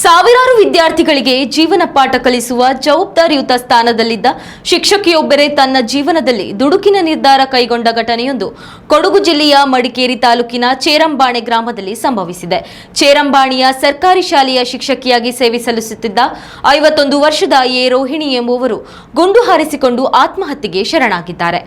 ಸಾವಿರಾರು ವಿದ್ಯಾರ್ಥಿಗಳಿಗೆ ಜೀವನ ಪಾಠ ಕಲಿಸುವ ಜವಾಬ್ದಾರಿಯುತ ಸ್ಥಾನದಲ್ಲಿದ್ದ ಶಿಕ್ಷಕಿಯೊಬ್ಬರೇ ತನ್ನ ಜೀವನದಲ್ಲಿ ದುಡುಕಿನ ನಿರ್ಧಾರ ಕೈಗೊಂಡ ಘಟನೆಯೊಂದು ಕೊಡಗು ಜಿಲ್ಲೆಯ ಮಡಿಕೇರಿ ತಾಲೂಕಿನ ಚೇರಂಬಾಣೆ ಗ್ರಾಮದಲ್ಲಿ ಸಂಭವಿಸಿದೆ. ಚೇರಂಬಾಣಿಯ ಸರ್ಕಾರಿ ಶಾಲೆಯ ಶಿಕ್ಷಕಿಯಾಗಿ ಸೇವೆ ಸಲ್ಲಿಸುತ್ತಿದ್ದ 51 ವರ್ಷದ ರೋಹಿಣಿ ಎಂಬುವರು ಗುಂಡು ಹಾರಿಸಿಕೊಂಡು ಆತ್ಮಹತ್ಯೆಗೆ ಶರಣಾಗಿದ್ದಾರೆ.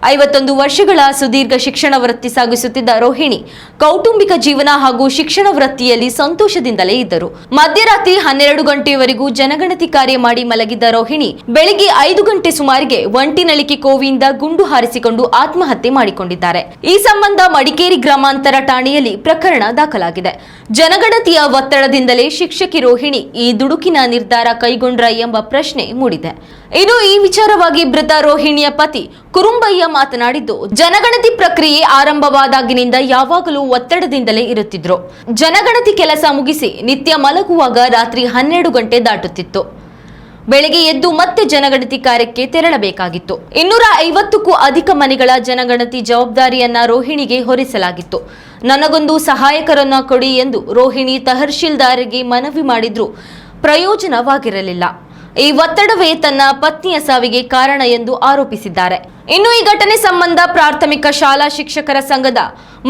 51 ವರ್ಷಗಳ ಸುದೀರ್ಘ ಶಿಕ್ಷಣ ವೃತ್ತಿ ಸಾಗಿಸುತ್ತಿದ್ದ ರೋಹಿಣಿ ಕೌಟುಂಬಿಕ ಜೀವನ ಹಾಗೂ ಶಿಕ್ಷಣ ವೃತ್ತಿಯಲ್ಲಿ ಸಂತೋಷದಿಂದಲೇ ಇದ್ದರು. ಮಧ್ಯರಾತ್ರಿ 12 ಗಂಟೆಯವರೆಗೂ ಜನಗಣತಿ ಕಾರ್ಯ ಮಾಡಿ ಮಲಗಿದ್ದ ರೋಹಿಣಿ ಬೆಳಿಗ್ಗೆ 5 ಗಂಟೆ ಸುಮಾರಿಗೆ ಒಂಟಿನಳಿಕೆ ಕೋವಿಯಿಂದ ಗುಂಡು ಹಾರಿಸಿಕೊಂಡು ಆತ್ಮಹತ್ಯೆ ಮಾಡಿಕೊಂಡಿದ್ದಾರೆ. ಈ ಸಂಬಂಧ ಮಡಿಕೇರಿ ಗ್ರಾಮಾಂತರ ಠಾಣೆಯಲ್ಲಿ ಪ್ರಕರಣ ದಾಖಲಾಗಿದೆ. ಜನಗಣತಿಯ ಒತ್ತಡದಿಂದಲೇ ಶಿಕ್ಷಕಿ ರೋಹಿಣಿ ಈ ದುಡುಕಿನ ನಿರ್ಧಾರ ಕೈಗೊಂಡ್ರ ಎಂಬ ಪ್ರಶ್ನೆ ಮೂಡಿದೆ. ಇನ್ನು ಈ ವಿಚಾರವಾಗಿ ಮೃತ ರೋಹಿಣಿಯ ಪತಿ ಕುರುಂಬಯ್ಯ ಮಾತನಾಡಿದ್ದು, ಜನಗಣತಿ ಪ್ರಕ್ರಿಯೆ ಆರಂಭವಾದಾಗಿನಿಂದ ಯಾವಾಗಲೂ ಒತ್ತಡದಿಂದಲೇ ಇರುತ್ತಿದ್ರು. ಜನಗಣತಿ ಕೆಲಸ ಮುಗಿಸಿ ನಿತ್ಯ ಮಲಗುವಾಗ ರಾತ್ರಿ 12 ಗಂಟೆ ದಾಟುತ್ತಿತ್ತು. ಬೆಳಗ್ಗೆ ಎದ್ದು ಮತ್ತೆ ಜನಗಣತಿ ಕಾರ್ಯಕ್ಕೆ ತೆರಳಬೇಕಾಗಿತ್ತು. 250ಕ್ಕೂ ಅಧಿಕ ಮನೆಗಳ ಜನಗಣತಿ ಜವಾಬ್ದಾರಿಯನ್ನ ರೋಹಿಣಿಗೆ ಹೊರಿಸಲಾಗಿತ್ತು. ನನಗೊಂದು ಸಹಾಯಕರನ್ನ ಕೊಡಿ ಎಂದು ರೋಹಿಣಿ ತಹಶೀಲ್ದಾರ್ಗೆ ಮನವಿ ಮಾಡಿದ್ರೂ ಪ್ರಯೋಜನವಾಗಿರಲಿಲ್ಲ. ಈ ಒತ್ತಡವೇ ತನ್ನ ಪತ್ನಿಯ ಸಾವಿಗೆ ಕಾರಣ ಎಂದು ಆರೋಪಿಸಿದ್ದಾರೆ. ಇನ್ನು ಈ ಘಟನೆ ಸಂಬಂಧ ಪ್ರಾಥಮಿಕ ಶಾಲಾ ಶಿಕ್ಷಕರ ಸಂಘದ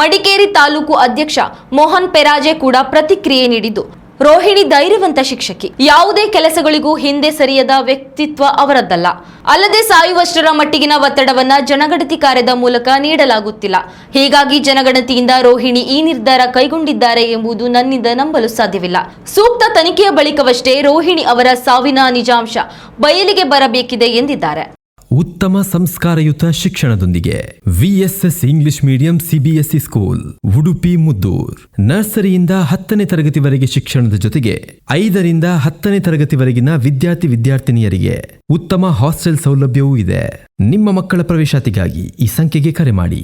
ಮಡಿಕೇರಿ ತಾಲೂಕು ಅಧ್ಯಕ್ಷ ಮೋಹನ್ ಪೆರಾಜೆ ಕೂಡ ಪ್ರತಿಕ್ರಿಯೆ ನೀಡಿದ್ದು, ರೋಹಿಣಿ ಧೈರ್ಯವಂತ ಶಿಕ್ಷಕಿ, ಯಾವುದೇ ಕೆಲಸಗಳಿಗೂ ಹಿಂದೆ ಸರಿಯದ ವ್ಯಕ್ತಿತ್ವ ಅವರದ್ದಲ್ಲ. ಅಲ್ಲದೆ ಸಾಯುವಷ್ಟರ ಮಟ್ಟಿಗಿನ ಒತ್ತಡವನ್ನ ಜನಗಣತಿ ಕಾರ್ಯದ ಮೂಲಕ ನೀಡಲಾಗುತ್ತಿಲ್ಲ. ಹೀಗಾಗಿ ಜನಗಣತಿಯಿಂದ ರೋಹಿಣಿ ಈ ನಿರ್ಧಾರ ಕೈಗೊಂಡಿದ್ದಾರೆ ಎಂಬುದು ನನ್ನಿಂದ ನಂಬಲು ಸಾಧ್ಯವಿಲ್ಲ. ಸೂಕ್ತ ತನಿಖೆಯ ಬಳಿಕವಷ್ಟೇ ರೋಹಿಣಿ ಅವರ ಸಾವಿನ ನಿಜಾಂಶ ಬಯಲಿಗೆ ಬರಬೇಕಿದೆ ಎಂದಿದ್ದಾರೆ. ಉತ್ತಮ ಸಂಸ್ಕಾರಯುತ ಶಿಕ್ಷಣದೊಂದಿಗೆ VSS English medium CBSE school Udupi Muddur. ನರ್ಸರಿಯಿಂದ 10ನೇ ತರಗತಿವರೆಗೆ ಶಿಕ್ಷಣದ ಜೊತೆಗೆ 5ರಿಂದ 10ನೇ ತರಗತಿವರೆಗಿನ ವಿದ್ಯಾರ್ಥಿನಿಯರಿಗೆ ಉತ್ತಮ ಹಾಸ್ಟೆಲ್ ಸೌಲಭ್ಯವೂ ಇದೆ. ನಿಮ್ಮ ಮಕ್ಕಳ ಪ್ರವೇಶಾತಿಗಾಗಿ ಈ ಸಂಖ್ಯೆಗೆ ಕರೆ ಮಾಡಿ.